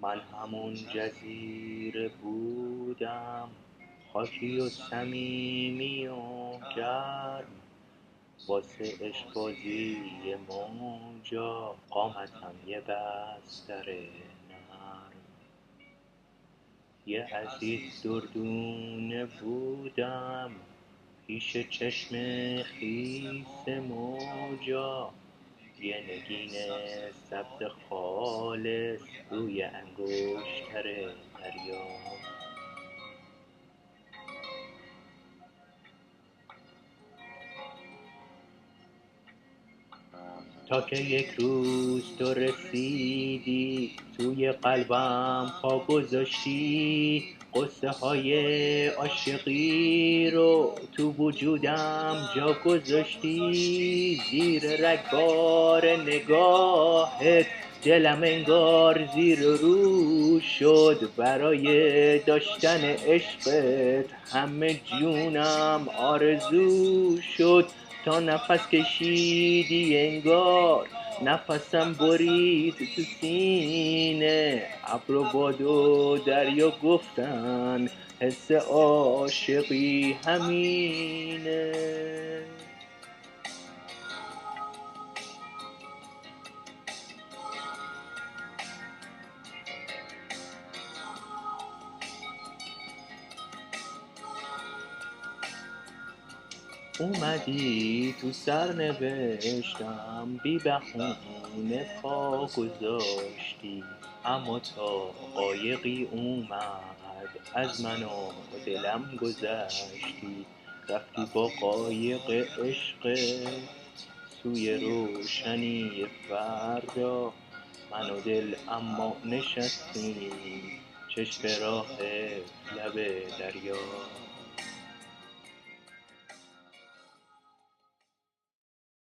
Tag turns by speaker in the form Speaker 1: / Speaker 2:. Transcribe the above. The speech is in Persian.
Speaker 1: من همون جزیره بودم، خاکی و صمیمی و گرم، واسه عشق بازی موجا قامتم یه بستر نرم. یه عزیز دردونه بودم، پیش چشم خیس موجا، یه نگین سبز خالص روی انگشتر دریا. تا که یک روز تو رسیدی، توی قلبم پا گذاشتی، قصه های عاشقی رو تو وجودم جا گذاشتی. زیر رگبار نگاهت دلم انگار زیر و رو شد، برای داشتن عشقت همه جونم آرزو شد. تا نفس کشیدی انگار نفسم برید تو سینه، ابر و باد و دریا گفتن حس عاشقی همینه. اومدی تو سرنوشتم، بی بهونه پا گذاشتی، اما تا قایقی اومد از من و دلم گذشتی. رفتی با قایق عشقت سوی روشنی فردا، من و دل اما نشستیم چشم راه لب دریا.